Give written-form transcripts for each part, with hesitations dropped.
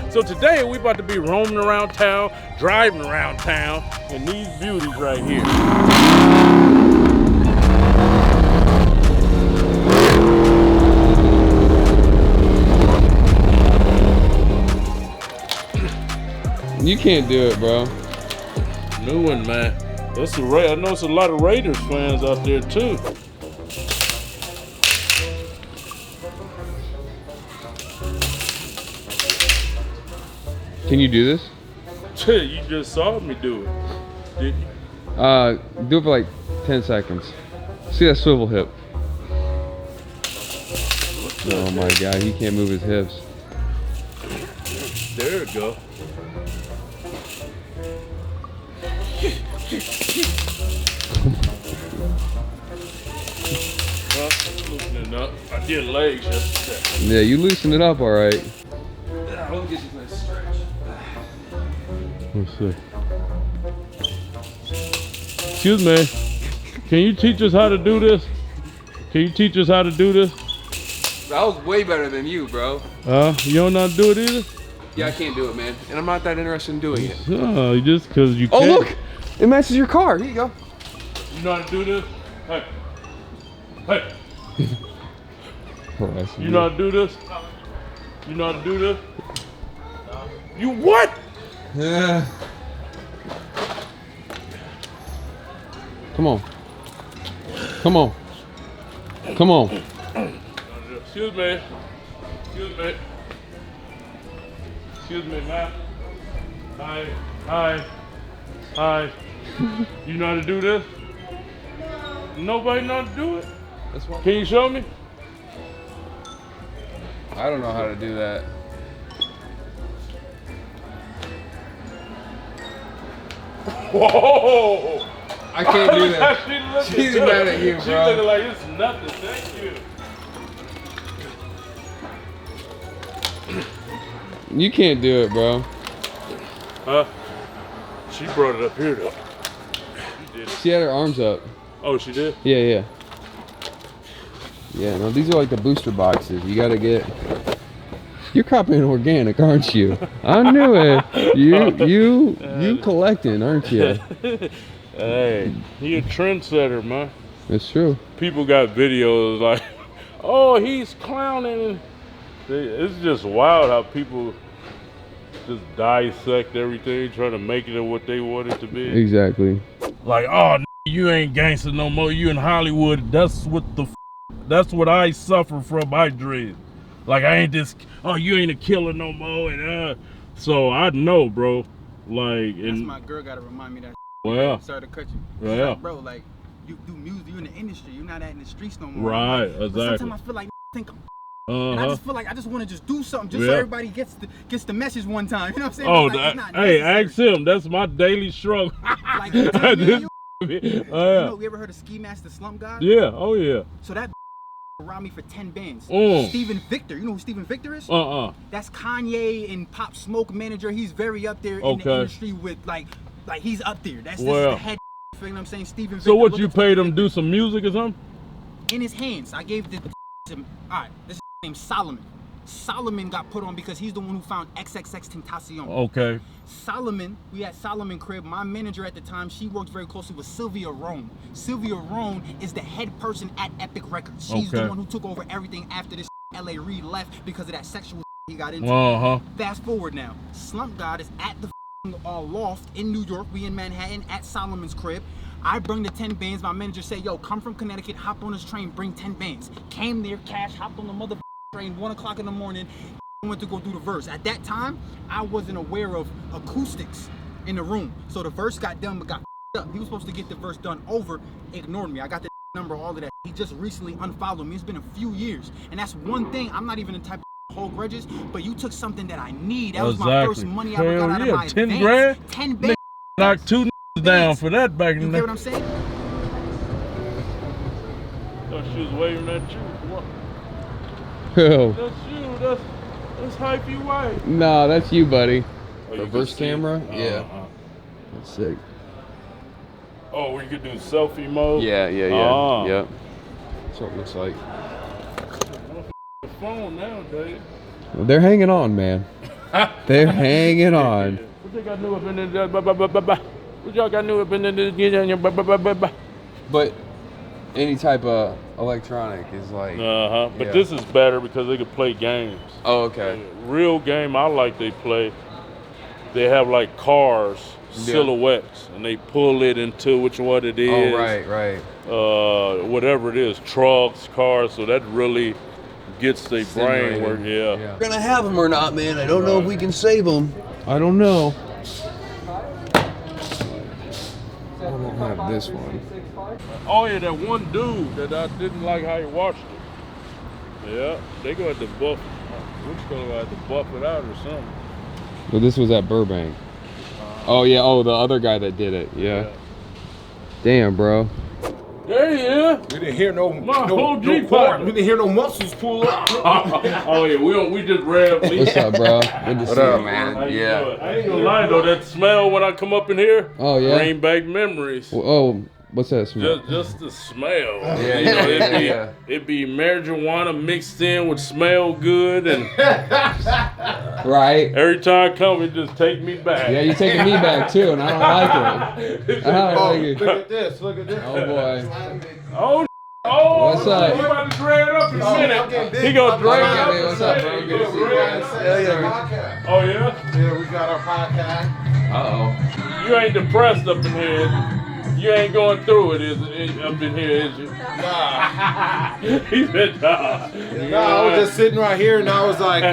So today we about to be roaming around town, driving around town, in these beauties right here. You can't do it, bro. New one, man. I know it's a lot of Raiders fans out there too. Can you do this? You just saw me do it, didn't you? Do it for like 10 seconds. See that swivel hip? Oh my God, he can't move his hips. There we go. Well, loosening up. I did legs yesterday. Yeah, you loosen it up all right. Let me get this nice stretch. Let's see. Excuse me. Can you teach us how to do this? Can you teach us how to do this? That was way better than you, bro. You don't know how to do it either? Yeah, I can't do it, man. And I'm not that interested in doing it. Oh, just because you Oh, can't. look! It matches your car. Here you go. You know how to do this? Hey. Hey. You know how to do this? You know how to do this? You what? Yeah. Come on. Come on. Come on. Excuse me. Excuse me. Excuse me, ma'am. Hi. Hi. Hi. You know how to do this? Nobody know how to do it? This one? Can you show me? I don't know how to do that. Whoa! I can't do that. She's mad at you, bro. She's looking like it's nothing. Thank you. You can't do it, bro. She brought it up here though. She did it. She had her arms up. Oh, she did? Yeah, yeah. Yeah, no, these are like the booster boxes. You gotta get... You're copying organic, aren't you? I knew it. You collecting, aren't you? Hey, he a trendsetter, man. It's true. People got videos like, oh, he's clowning. It's just wild how people just dissect everything, trying to make it what they want it to be. Exactly. Like, oh, you ain't gangster no more. You in Hollywood. That's what I suffer from. My dread. Like, I ain't this. Oh, you ain't a killer no more. And so I know, bro. Like, that's my girl gotta remind me that. Well, Sorry to cut you. Yeah. Like, bro, like you do music, you in the industry, you're not out in the streets no more. Right, like, exactly. Sometimes I feel like think I'm and I just feel like I just want to just do something just so everybody gets the message one time. You know what I'm saying? Oh, like, hey, ask him. That's my daily struggle. Like, you know, we ever heard of Ski Master Slump God? Yeah. Oh yeah. So that around me for 10 bands. Mm. Steven Victor, you know who Steven Victor is? That's Kanye and Pop Smoke manager. He's very up there in the industry with like he's up there. That's the head. You know what I'm saying? Steven Victor. So what, you paid him do some music or something? In his hands, I gave the alright, this is named Solomon. Solomon got put on because he's the one who found XXX Tentacion. Okay. Solomon, we had Solomon crib. My manager at the time, she worked very closely with Sylvia Rohn. Sylvia Rohn is the head person at Epic Records. She's the one who took over everything after this L.A. Reid left because of that sexual he got into. Fast forward now, Slump God is at the loft in New York. We in Manhattan at Solomon's crib. I bring the 10 bands. My manager said, yo, come from Connecticut, hop on this train, bring 10 bands. Came there, cash, hopped on the mother train, 1 o'clock in the morning, went to go do the verse. At that time, I wasn't aware of acoustics in the room. So the verse got done, but got up. He was supposed to get the verse done over, ignored me. I got the number, all of that. He just recently unfollowed me. It's been a few years. And that's one thing, I'm not even the type of hold grudges, but you took something that I need. That was my first money I ever got out of my 10 advance. grand? 10 bands. Knocked 2 down for that back in the day. You get what I'm saying? Oh, she was waving at you. What? Oh. That's you. That's Hypey White. Nah, that's you, buddy. Oh, reverse camera? Yeah. That's sick. Oh, we could do selfie mode? Yeah. Yep. That's what it looks like. The phone nowadays. Well, they're hanging on, man. They're hanging on. What y'all got new up in there? What y'all got new up in there? But any type of electronic is like. But yeah. this is better because they can play games. Oh, okay. Real game I like they play. They have like cars, silhouettes, and they pull it into which one it is. Oh, right. Whatever it is, trucks, cars. So that really gets their brain work. Yeah. We're gonna have them or not, man. I don't know if we can save them. I don't know. I don't have this one. Oh yeah, that one dude that I didn't like how he watched it. Yeah, they gonna have to buff. We're gonna have to buff it out or something. But this was at Burbank. Oh yeah. Oh, the other guy that did it. Yeah. Damn, bro. There he is. We didn't hear no whole G chord. partner. We didn't hear no muscles pull up. Oh yeah, we just ran. What's up, bro? Good to see you, man? I ain't gonna lie though, that smell when I come up in here, Oh, yeah? bring back memories. Oh, what's that smell? Just the smell. Yeah. It'd be marijuana mixed in with smell good, and Right. every time I come, it just take me back. Yeah, you're taking me back too, and I don't like it. I don't like it. Look at this. Look at this. Oh boy. Oh, What's up? He about to drag it up in a minute. He gonna drag it up. Hey, what's up, bro? Good to see you. Yeah. Oh yeah? Yeah, we got our podcast. Uh-oh. You ain't depressed up in here. You ain't going through it, up in here, is you? Nah. He said, nah. No, I was just sitting right here and I was like,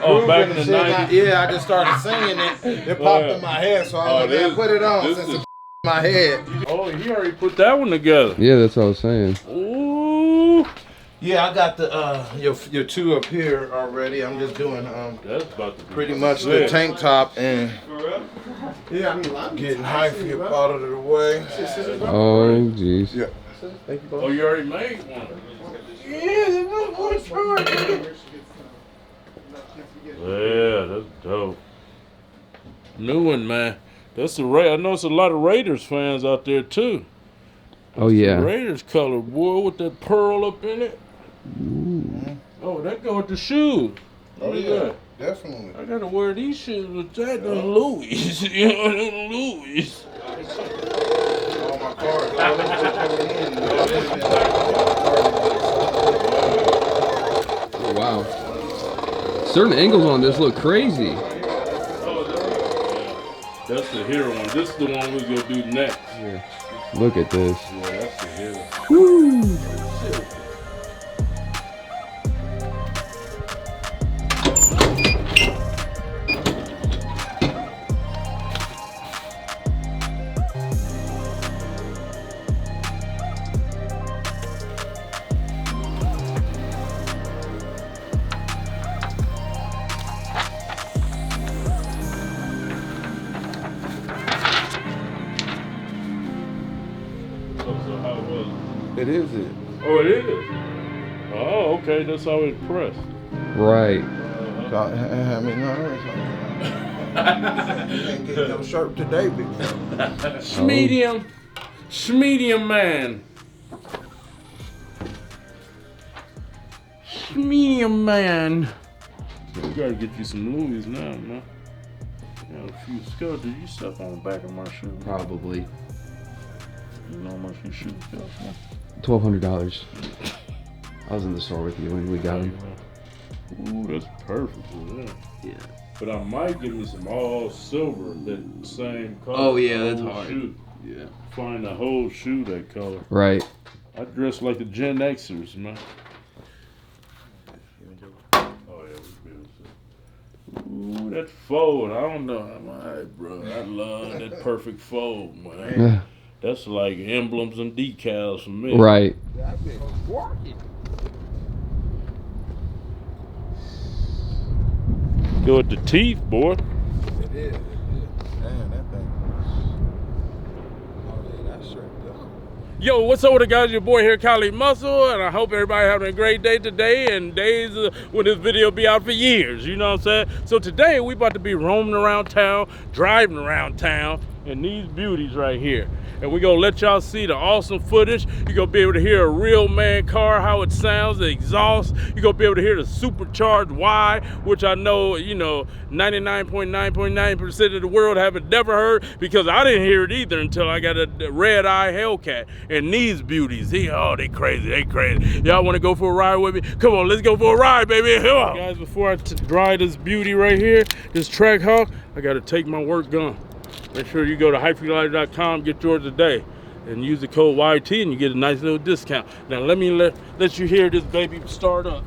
grooving back in and the shit. 90s? I just started singing it. It popped in my head, so I was like, man, put it on this since is- it's in my head. Oh, he already put that one together. Yeah, that's what I was saying. Ooh. Yeah, I got the your two up here already. I'm just doing That's about to be pretty much the tank top and yeah, I'm getting hyphy out of the way. Oh, jeez. Yeah. Oh, you already made one. Yeah, that's dope. New one, man. That's the I know it's a lot of Raiders fans out there too. Oh, yeah. Raiders color, boy, with that pearl up in it. Oh, that go with the shoes. Oh Look at yeah, that. definitely. I gotta wear these shoes with that on Louis. You know, them Louis. All my cards, all them coming in. Oh, wow. Certain angles on this look crazy. That's the hero one. This is the one we're gonna do next. Yeah. Look at this. Yeah, that's the hero. Woo! So how was it? It is it. Oh, it is. Oh, okay. That's how it's pressed. Right. I mean, no, ain't getting no shirt today, big fella. Schmedium. Schmedium man. Schmedium man. We gotta get you some Louis now, man. Got a few skulls. Did you step on the back of my shoe? Probably. You know how much your shoes cost, man? $1,200. I was in the store with you when we got him. Ooh, that's perfect for that. Yeah. But I might give me some all silver, that same color. Oh, yeah, the that's whole hard. Shoe. Yeah. Find the whole shoe that color. Right. I dress like the Gen Xers, man. Oh yeah, we Ooh, that fold. I don't know. Bro, I love that perfect fold, man. Yeah. That's like emblems and decals for me. Right. Go with the teeth, boy. It is. Damn, that thing. Oh yeah, that shirt though. Yo, what's up with the guys? Your boy here, Kali Muscle, and I hope everybody having a great day today and days when this video be out for years, you know what I'm saying? So today we about to be roaming around town, driving around town, and these beauties right here. And we're gonna let y'all see the awesome footage. You're gonna be able to hear a real man car, how it sounds, the exhaust. You're gonna be able to hear the supercharged Y, which I know, you know, 99.9% of the world haven't never heard, because I didn't hear it either until I got a red eye Hellcat. And these beauties, they crazy, they crazy. Y'all wanna go for a ride with me? Come on, let's go for a ride, baby. Come on. Guys, before I drive this beauty right here, this Trackhawk, I gotta take my work gun. Make sure you go to hyperlighter.com, get yours today, and use the code YT, and you get a nice little discount. Now let me let you hear this baby start up.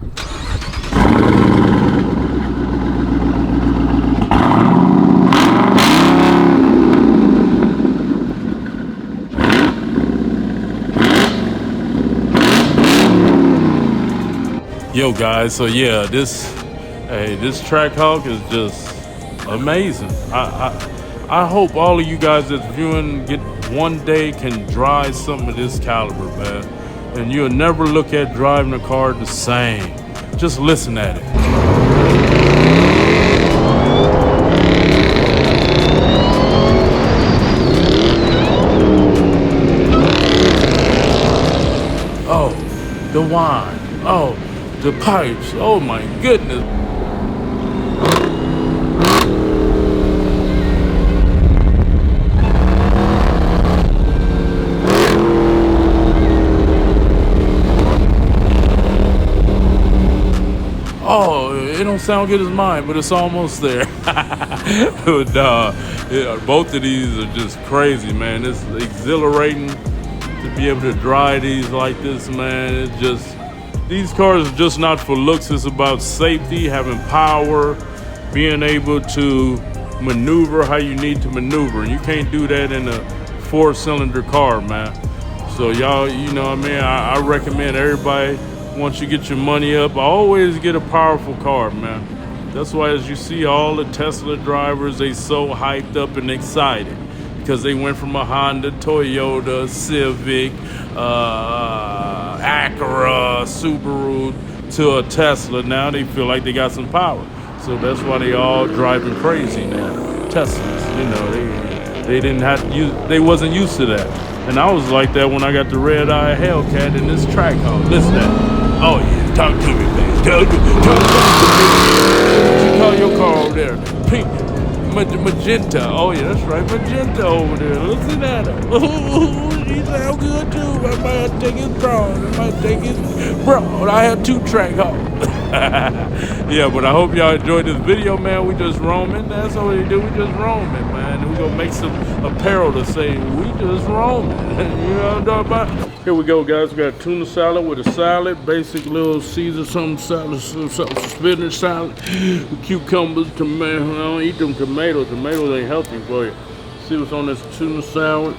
Yo guys, so yeah, this Trackhawk is just amazing. I hope all of you guys that's viewing one day can drive something of this caliber, man. And you'll never look at driving a car the same. Just listen at it. Oh, the whine. Oh, the pipes. Oh my goodness. Oh, it don't sound good as mine, but it's almost there. But, both of these are just crazy, man. It's exhilarating to be able to drive these like this, man. It's just, these cars are just not for looks. It's about safety, having power, being able to maneuver how you need to maneuver. And you can't do that in a 4-cylinder car, man. So y'all, you know what I mean? I recommend everybody, once you get your money up, always get a powerful car, man. That's why, as you see, all the Tesla drivers, they so hyped up and excited because they went from a Honda, Toyota, Civic, Acura, Subaru to a Tesla. Now they feel like they got some power. So that's why they all driving crazy now. Teslas, you know, they didn't have to use, they wasn't used to that. And I was like that when I got the red eye Hellcat in this Trackhawk. Listen to that. Oh yeah, talk to me, man. Talk to me. What you call your car over there? Pink, magenta. Oh yeah, that's right, magenta over there. Listen at her. Ooh, she sound good too. I might take his broad. I might take his broad. I have 2 Trackhawks. Yeah, but I hope y'all enjoyed this video, man. We just roaming. That's all we do. We just roaming, man. And we gonna make some apparel to say we just roaming. You know what I'm talking about? Here we go, guys. We got tuna salad with a salad, basic little Caesar something salad, some spinach salad, with cucumbers, tomato. I don't eat them tomatoes. Tomatoes ain't healthy for you. See what's on this tuna salad.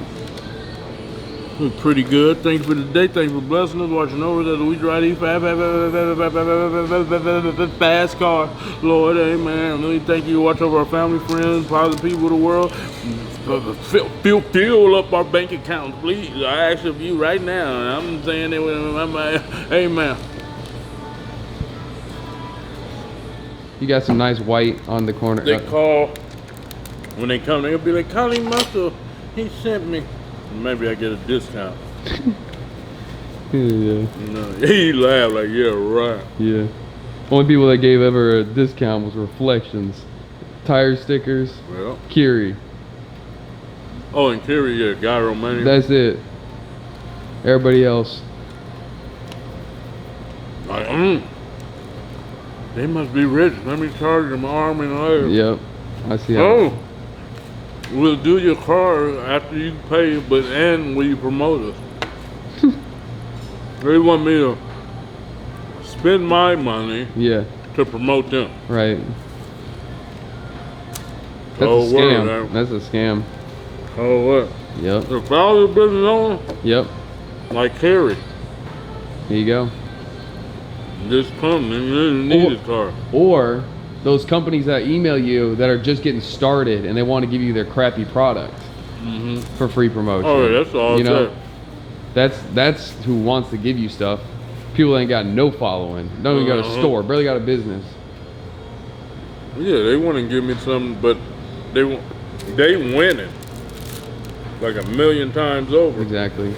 Looks pretty good. Thank you for the day. Thank you for blessing us, watching over that we drive these fast cars. Lord, amen. Let me thank you. Watch over our family, friends, positive people of the world. Fill up our bank accounts, please. I ask of you right now. I'm saying it with amen. You got some nice white on the corner. They call, when they come, they'll be like, Colleen Muscle, he sent me. Maybe I get a discount. Yeah. You know, he laughed like, yeah, right. Yeah. Only people that gave ever a discount was Reflections. Tire stickers. Well. Kiri. Oh, and Kiri, yeah, Gyro Money. That's it. Everybody else. They must be rich. Let me charge them arm and leg. Yep. I see how. Oh. We'll do your car after you pay, and will you promote us? They want me to spend my money to promote them. Right. That's a scam. That's a scam. Oh, what? Yep. The value business owner? Yep. Like Harry. Here you go. This company need a car. Or those companies that email you that are just getting started and they want to give you their crappy product for free promotion. Oh, yeah, that's all. You know, that's who wants to give you stuff. People that ain't got no following, don't even got a store, barely got a business. Yeah, they want to give me something, but they winning. like a million times over. Exactly.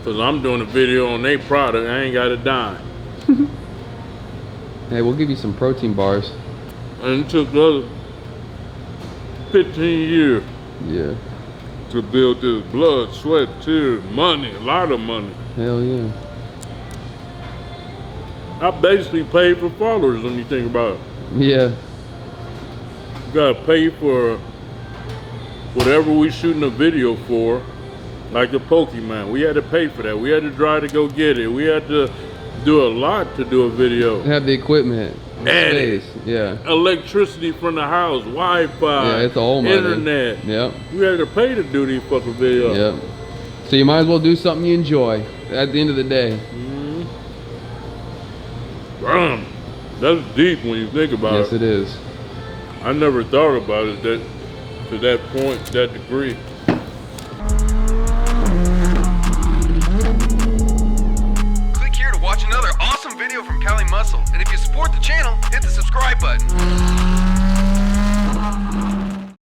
Cause I'm doing a video on their product, I ain't got a dime. Hey, we'll give you some protein bars. And it took the other 15 years Yeah. to build this blood, sweat, tears, money, a lot of money. Hell yeah. I basically paid for followers when you think about it. Yeah. You gotta pay for whatever we shooting a video for, like the Pokemon. We had to pay for that. We had to drive to go get it. We had to do a lot to do a video. Have the equipment. And Space. Yeah. electricity from the house, Wi-Fi, Yeah, it's all money. internet. Yep. We had to pay to do these fucking videos. Yep. So you might as well do something you enjoy at the end of the day. Damn, that's deep when you think about Yes, it is. I never thought about it to that point, that degree. Click here to watch another awesome video from Cali Muscle. And if you support the channel, hit the subscribe button.